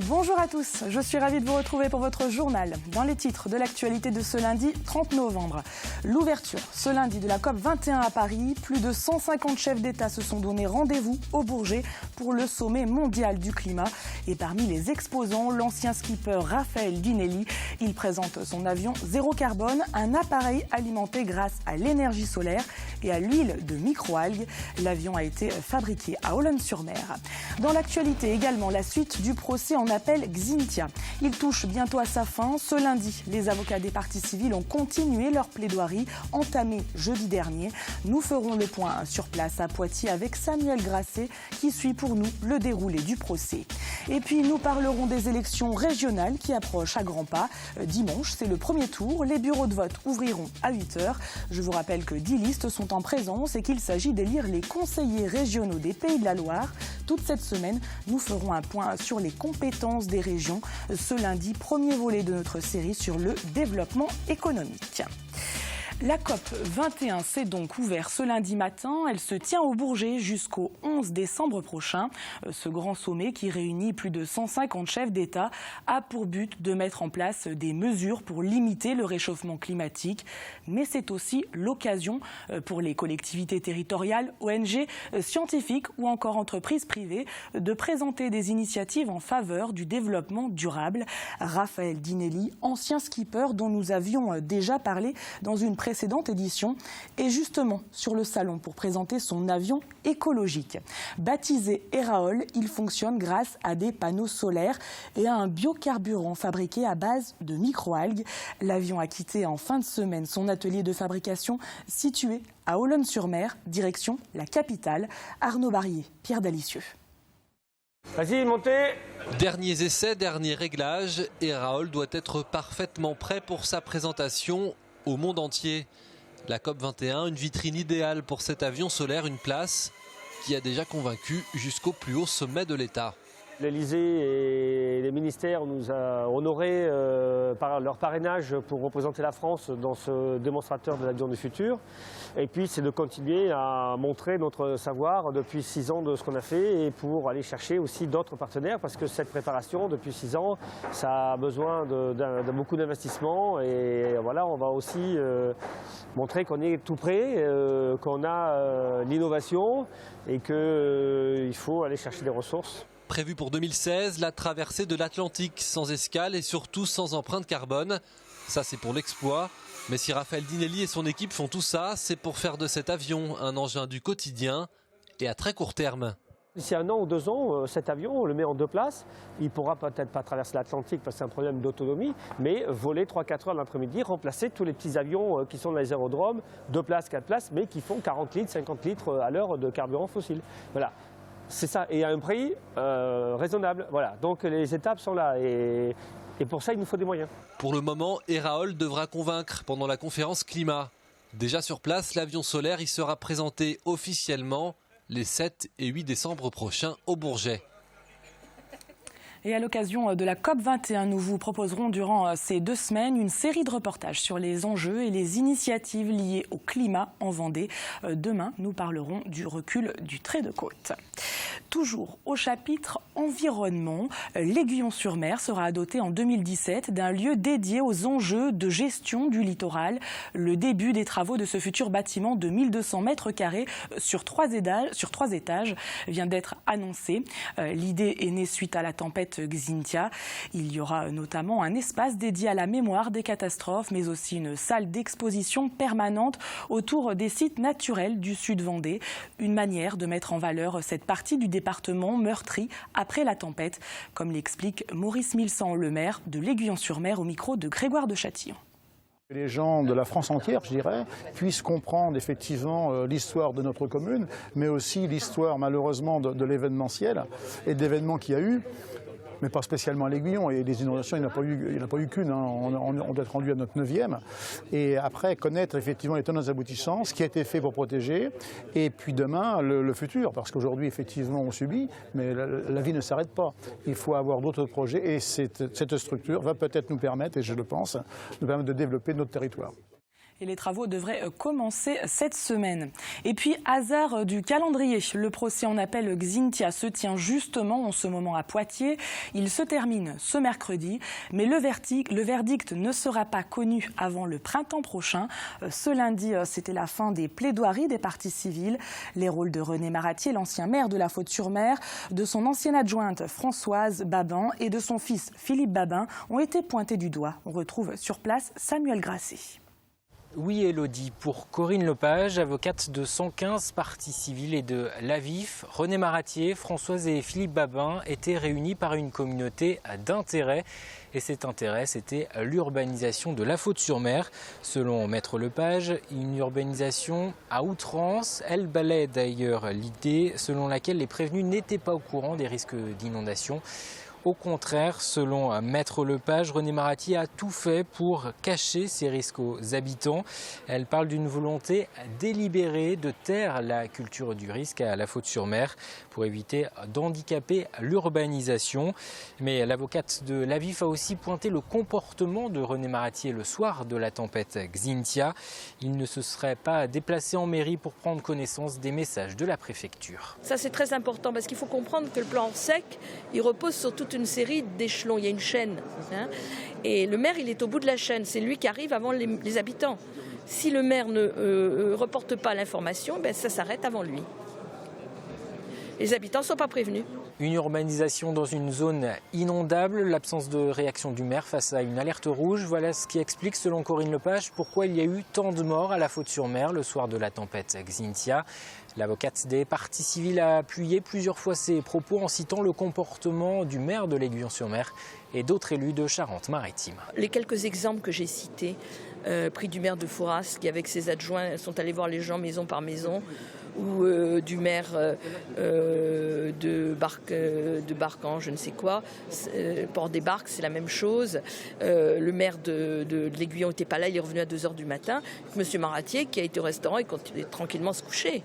Bonjour à tous, je suis ravie de vous retrouver pour votre journal. Dans les titres de l'actualité de ce lundi 30 novembre, l'ouverture ce lundi de la COP 21 à Paris. Plus de 150 chefs d'État se sont donné rendez-vous au Bourget pour le sommet mondial du climat. Et parmi les exposants, l'ancien skipper Raphaël Dinelli. Il présente son avion zéro carbone, un appareil alimenté grâce à l'énergie solaire et à l'huile de microalgues. L'avion a été fabriqué à Olonne-sur-Mer. Dans l'actualité également, la suite du procès en appel Xynthia. Il touche bientôt à sa fin. Ce lundi, les avocats des parties civiles ont continué leur plaidoirie entamée jeudi dernier. Nous ferons le point sur place à Poitiers avec Samuel Grasset qui suit pour nous le déroulé du procès. Et puis nous parlerons des élections régionales qui approchent à grands pas. Dimanche, c'est le premier tour. Les bureaux de vote ouvriront à 8h. Je vous rappelle que 10 listes sont en présence et qu'il s'agit d'élire les conseillers régionaux des Pays de la Loire. Toute cette semaine, nous ferons un point sur les compétences des régions. Ce lundi, premier volet de notre série sur le développement économique. La COP 21 s'est donc ouverte ce lundi matin. Elle se tient au Bourget jusqu'au 11 décembre prochain. Ce grand sommet qui réunit plus de 150 chefs d'État a pour but de mettre en place des mesures pour limiter le réchauffement climatique. Mais c'est aussi l'occasion pour les collectivités territoriales, ONG, scientifiques ou encore entreprises privées de présenter des initiatives en faveur du développement durable. Raphaël Dinelli, ancien skipper dont nous avions déjà parlé dans une précédente édition, est justement sur le salon pour présenter son avion écologique. Baptisé Eraol, il fonctionne grâce à des panneaux solaires et à un biocarburant fabriqué à base de microalgues. L'avion a quitté en fin de semaine son atelier de fabrication situé à Olonne-sur-Mer, direction la capitale. Arnaud Barrier, Pierre Dalicieux. Vas-y, montez. Derniers essais, derniers réglages, Eraol doit être parfaitement prêt pour sa présentation au monde entier. La COP 21, une vitrine idéale pour cet avion solaire, une place qui a déjà convaincu jusqu'au plus haut sommet de l'État. L'Élysée et les ministères nous ont honorés par leur parrainage pour représenter la France dans ce démonstrateur de l'avion du futur. Et puis c'est de continuer à montrer notre savoir depuis 6 ans de ce qu'on a fait et pour aller chercher aussi d'autres partenaires parce que cette préparation depuis 6 ans, ça a besoin de beaucoup d'investissement et voilà, on va aussi montrer qu'on est tout prêt, qu'on a l'innovation et qu'il faut aller chercher des ressources. Prévu pour 2016, la traversée de l'Atlantique sans escale et surtout sans empreinte carbone. Ça, c'est pour l'exploit. Mais si Raphaël Dinelli et son équipe font tout ça, c'est pour faire de cet avion un engin du quotidien et à très court terme. D'ici 1 an ou 2 ans, cet avion, on le met en 2 places. Il ne pourra peut-être pas traverser l'Atlantique parce que c'est un problème d'autonomie, mais voler 3-4 heures l'après-midi, remplacer tous les petits avions qui sont dans les aérodromes, 2 places, 4 places, mais qui font 40 litres, 50 litres à l'heure de carburant fossile. Voilà. C'est ça, et à un prix raisonnable. Voilà. Donc les étapes sont là et pour ça il nous faut des moyens. Pour le moment, Eraol devra convaincre pendant la conférence climat. Déjà sur place, l'avion solaire y sera présenté officiellement les 7 et 8 décembre prochains au Bourget. Et à l'occasion de la COP 21, nous vous proposerons durant ces 2 semaines une série de reportages sur les enjeux et les initiatives liées au climat en Vendée. Demain, nous parlerons du recul du trait de côte. Toujours au chapitre environnement, l'Aiguillon-sur-Mer sera doté en 2017 d'un lieu dédié aux enjeux de gestion du littoral. Le début des travaux de ce futur bâtiment de 1200 mètres carrés sur 3 étages vient d'être annoncé. L'idée est née suite à la tempête Xynthia. Il y aura notamment un espace dédié à la mémoire des catastrophes, mais aussi une salle d'exposition permanente autour des sites naturels du sud Vendée. Une manière de mettre en valeur cette partie du département meurtri après la tempête, comme l'explique Maurice Milsan, le maire de l'Aiguillon-sur-Mer, au micro de Grégoire de Châtillon. Que les gens de la France entière, je dirais, puissent comprendre effectivement l'histoire de notre commune, mais aussi l'histoire malheureusement de l'événementiel et de l'événement qu'il y a eu. Mais pas spécialement à l'Aiguillon, et les inondations, il n'y en a pas eu qu'une, hein. On doit être rendu à notre 9e. Et après, connaître effectivement les tenants aboutissants, ce qui a été fait pour protéger, et puis demain, le futur, parce qu'aujourd'hui, effectivement, on subit, mais la vie ne s'arrête pas. Il faut avoir d'autres projets, et cette structure va peut-être nous permettre, et je le pense, nous permettre de développer notre territoire. Et les travaux devraient commencer cette semaine. Et puis, hasard du calendrier, le procès en appel Xynthia se tient justement en ce moment à Poitiers. Il se termine ce mercredi, mais le verdict ne sera pas connu avant le printemps prochain. Ce lundi, c'était la fin des plaidoiries des parties civiles. Les rôles de René Maratier, l'ancien maire de La Faute-sur-Mer, de son ancienne adjointe Françoise Babin et de son fils Philippe Babin ont été pointés du doigt. On retrouve sur place Samuel Grasset. Oui, Elodie, pour Corinne Lepage, avocate de 115 parties civiles et de l'AVIF, René Maratier, Françoise et Philippe Babin étaient réunis par une communauté d'intérêt. Et cet intérêt, c'était l'urbanisation de La Faute-sur-Mer. Selon Maître Lepage, une urbanisation à outrance. Elle balaie d'ailleurs l'idée selon laquelle les prévenus n'étaient pas au courant des risques d'inondation. Au contraire, selon Maître Lepage, René Maratier a tout fait pour cacher ces risques aux habitants. Elle parle d'une volonté délibérée de taire la culture du risque à La Faute-sur-Mer pour éviter d'handicaper l'urbanisation. Mais l'avocate de l'AVIF a aussi pointé le comportement de René Maratier le soir de la tempête Xynthia. Il ne se serait pas déplacé en mairie pour prendre connaissance des messages de la préfecture. Ça, c'est très important parce qu'il faut comprendre que le plan sec, il repose sur toute une série d'échelons, il y a une chaîne. Et le maire, il est au bout de la chaîne, c'est lui qui arrive avant les habitants. Si le maire ne reporte pas l'information, ça s'arrête avant lui. Les habitants ne sont pas prévenus. Une urbanisation dans une zone inondable, l'absence de réaction du maire face à une alerte rouge. Voilà ce qui explique, selon Corinne Lepage, pourquoi il y a eu tant de morts à La Faute-sur-Mer le soir de la tempête Xynthia. L'avocate des parties civiles a appuyé plusieurs fois ses propos en citant le comportement du maire de l'Aiguillon-sur-Mer et d'autres élus de Charente-Maritime. Les quelques exemples que j'ai cités, prix du maire de Fouras qui avec ses adjoints sont allés voir les gens maison par maison, ou du maire de Barcan, je ne sais quoi, Port des Barques, c'est la même chose. Le maire de l'Aiguillon n'était pas là, il est revenu à 2h du matin. Monsieur Maratier qui a été au restaurant et continue tranquillement se coucher.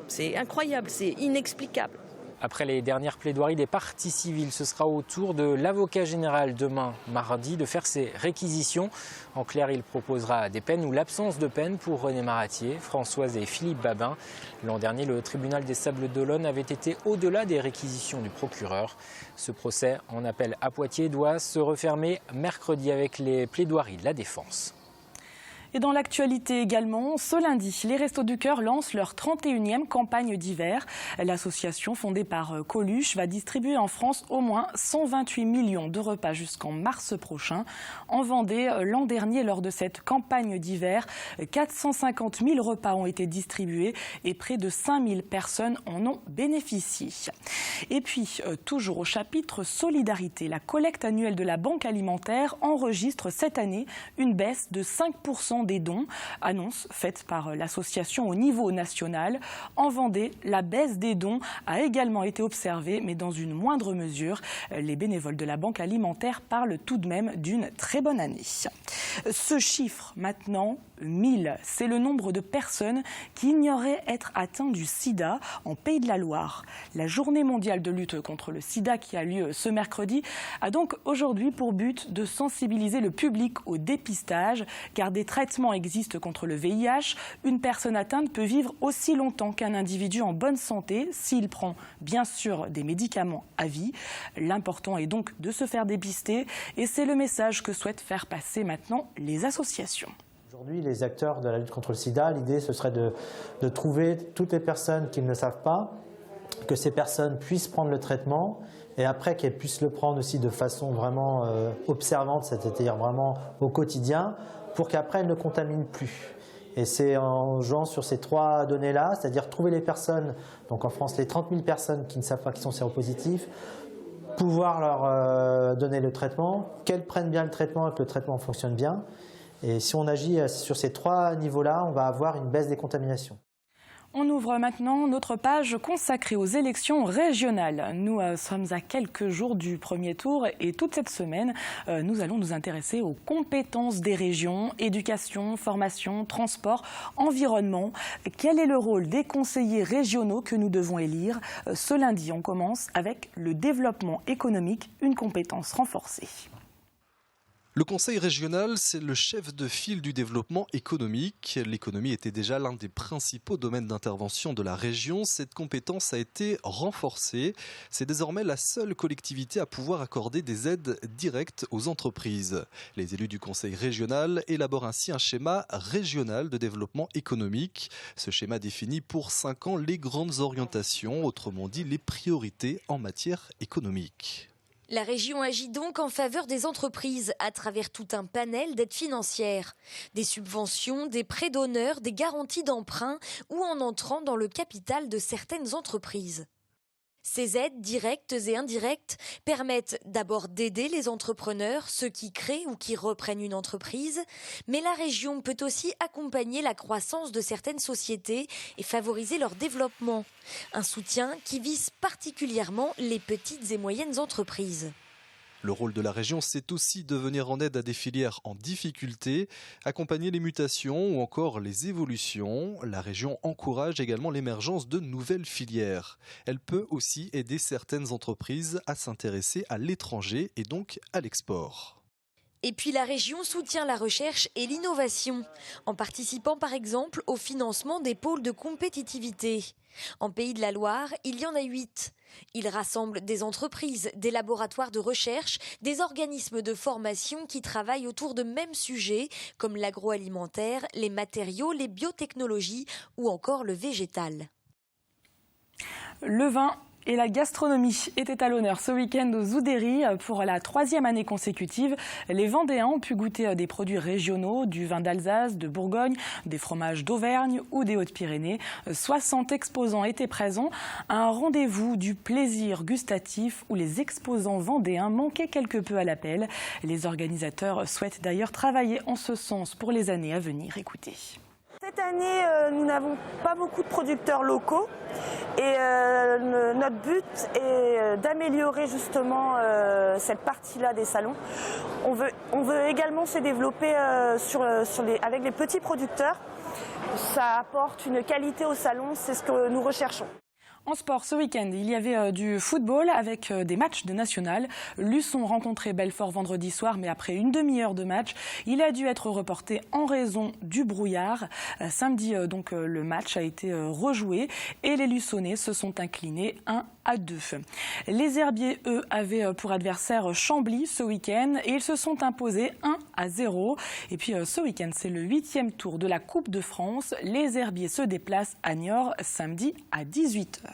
C'est incroyable, c'est inexplicable. Après les dernières plaidoiries des parties civiles, ce sera au tour de l'avocat général demain, mardi, de faire ses réquisitions. En clair, il proposera des peines ou l'absence de peine pour René Maratier, Françoise et Philippe Babin. L'an dernier, le tribunal des Sables d'Olonne avait été au-delà des réquisitions du procureur. Ce procès en appel à Poitiers doit se refermer mercredi avec les plaidoiries de la défense. Et dans l'actualité également, ce lundi, les Restos du Cœur lancent leur 31e campagne d'hiver. L'association fondée par Coluche va distribuer en France au moins 128 millions de repas jusqu'en mars prochain. En Vendée, l'an dernier, lors de cette campagne d'hiver, 450 000 repas ont été distribués et près de 5 000 personnes en ont bénéficié. Et puis, toujours au chapitre solidarité, la collecte annuelle de la Banque alimentaire enregistre cette année une baisse de 5% des dons, annonce faite par l'association au niveau national. En Vendée, la baisse des dons a également été observée, mais dans une moindre mesure. Les bénévoles de la Banque alimentaire parlent tout de même d'une très bonne année. Ce chiffre maintenant, 1000, c'est le nombre de personnes qui ignoraient être atteintes du sida en Pays de la Loire. La journée mondiale de lutte contre le sida qui a lieu ce mercredi a donc aujourd'hui pour but de sensibiliser le public au dépistage, car des traitements existent contre le VIH. Une personne atteinte peut vivre aussi longtemps qu'un individu en bonne santé s'il prend bien sûr des médicaments à vie. L'important est donc de se faire dépister et c'est le message que souhaitent faire passer maintenant les associations. Aujourd'hui, les acteurs de la lutte contre le sida, l'idée ce serait de trouver toutes les personnes qui ne le savent pas, que ces personnes puissent prendre le traitement et après qu'elles puissent le prendre aussi de façon vraiment observante, c'est-à-dire vraiment au quotidien, pour qu'après elles ne contaminent plus. Et c'est en jouant sur ces trois données-là, c'est-à-dire trouver les personnes, donc en France les 30 000 personnes qui ne savent pas qu'ils sont séropositifs, pouvoir leur donner le traitement, qu'elles prennent bien le traitement et que le traitement fonctionne bien. Et si on agit sur ces trois niveaux-là, on va avoir une baisse des contaminations. On ouvre maintenant notre page consacrée aux élections régionales. Nous sommes à quelques jours du premier tour et toute cette semaine, nous allons nous intéresser aux compétences des régions, éducation, formation, transport, environnement. Quel est le rôle des conseillers régionaux que nous devons élire? Ce lundi, on commence avec le développement économique, une compétence renforcée. Le conseil régional, c'est le chef de file du développement économique. L'économie était déjà l'un des principaux domaines d'intervention de la région. Cette compétence a été renforcée. C'est désormais la seule collectivité à pouvoir accorder des aides directes aux entreprises. Les élus du conseil régional élaborent ainsi un schéma régional de développement économique. Ce schéma définit pour 5 ans les grandes orientations, autrement dit les priorités en matière économique. La région agit donc en faveur des entreprises à travers tout un panel d'aides financières. Des subventions, des prêts d'honneur, des garanties d'emprunt ou en entrant dans le capital de certaines entreprises. Ces aides directes et indirectes permettent d'abord d'aider les entrepreneurs, ceux qui créent ou qui reprennent une entreprise, mais la région peut aussi accompagner la croissance de certaines sociétés et favoriser leur développement. Un soutien qui vise particulièrement les petites et moyennes entreprises. Le rôle de la région, c'est aussi de venir en aide à des filières en difficulté, accompagner les mutations ou encore les évolutions. La région encourage également l'émergence de nouvelles filières. Elle peut aussi aider certaines entreprises à s'intéresser à l'étranger et donc à l'export. Et puis la région soutient la recherche et l'innovation, en participant par exemple au financement des pôles de compétitivité. En Pays de la Loire, il y en a 8. Ils rassemblent des entreprises, des laboratoires de recherche, des organismes de formation qui travaillent autour de mêmes sujets comme l'agroalimentaire, les matériaux, les biotechnologies ou encore le végétal. Le vin et la gastronomie étaient à l'honneur ce week-end aux Oudéry. Pour la 3e année consécutive, les Vendéens ont pu goûter des produits régionaux, du vin d'Alsace, de Bourgogne, des fromages d'Auvergne ou des Hautes-Pyrénées. 60 exposants étaient présents. Un rendez-vous du plaisir gustatif où les exposants vendéens manquaient quelque peu à l'appel. Les organisateurs souhaitent d'ailleurs travailler en ce sens pour les années à venir. Écoutez. Cette année, nous n'avons pas beaucoup de producteurs locaux et notre but est d'améliorer justement cette partie-là des salons. On veut également se développer avec les petits producteurs. Ça apporte une qualité au salon, c'est ce que nous recherchons. En sport, ce week-end, il y avait du football avec des matchs de national. Luçon rencontrait Belfort vendredi soir, mais après une demi-heure de match, il a dû être reporté en raison du brouillard. Samedi, donc, le match a été rejoué et les Luçonnais se sont inclinés 1-2. Les Herbiers, eux, avaient pour adversaire Chambly ce week-end et ils se sont imposés 1-0. Et puis ce week-end, c'est le 8e tour de la Coupe de France. Les Herbiers se déplacent à Niort samedi à 18h.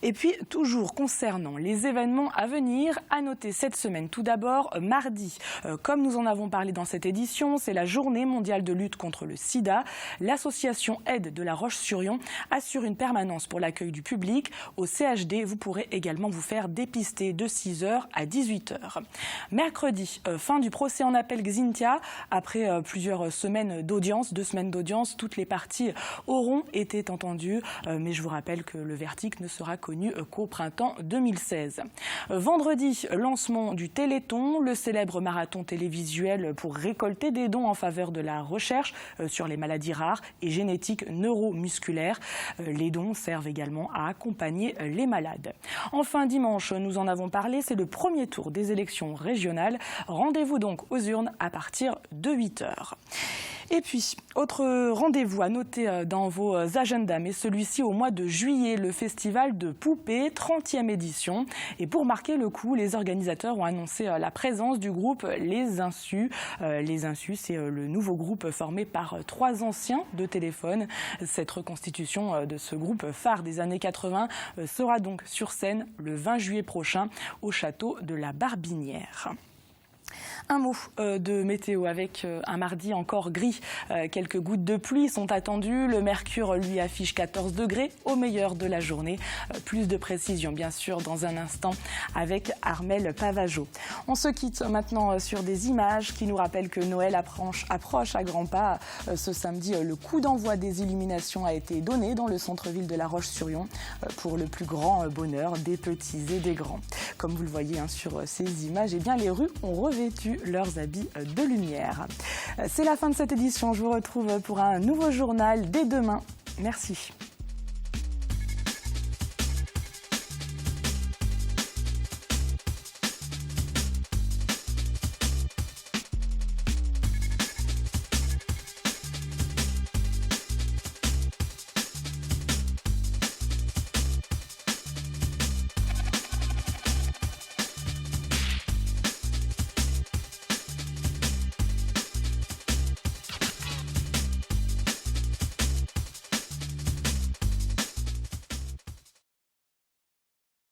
Et puis, toujours concernant les événements à venir, à noter cette semaine tout d'abord, mardi, comme nous en avons parlé dans cette édition, c'est la journée mondiale de lutte contre le sida. L'association Aide de la Roche-sur-Yon assure une permanence pour l'accueil du public. Au CHD, vous pourrez également vous faire dépister de 6h à 18h. Mercredi, fin du procès en appel Xynthia. Après plusieurs semaines d'audience, 2 semaines d'audience, toutes les parties auront été entendues. Mais je vous rappelle que le verdict ne sera connu qu'au printemps 2016. Vendredi, lancement du Téléthon, le célèbre marathon télévisuel pour récolter des dons en faveur de la recherche sur les maladies rares et génétiques neuromusculaires. Les dons servent également à accompagner les malades. Enfin, dimanche, nous en avons parlé, c'est le premier tour des élections régionales. Rendez-vous donc aux urnes à partir de 8h. Et puis, autre rendez-vous à noter dans vos agendas, mais celui-ci au mois de juillet, le festival de poupées, 30e édition. Et pour marquer le coup, les organisateurs ont annoncé la présence du groupe Les Insus. Les Insus, c'est le nouveau groupe formé par 3 anciens de Téléphone. Cette reconstitution de ce groupe phare des années 80 sera donc sur scène le 20 juillet prochain au château de la Barbinière. Un mot de météo avec un mardi encore gris. Quelques gouttes de pluie sont attendues. Le mercure, lui, affiche 14 degrés au meilleur de la journée. Plus de précision, bien sûr, dans un instant avec Armelle Pavageau. On se quitte maintenant sur des images qui nous rappellent que Noël approche à grands pas. Ce samedi, le coup d'envoi des illuminations a été donné dans le centre-ville de La Roche-sur-Yon pour le plus grand bonheur des petits et des grands. Comme vous le voyez sur ces images, eh bien, les rues ont revêtu leurs habits de lumière. C'est la fin de cette édition. Je vous retrouve pour un nouveau journal dès demain. Merci.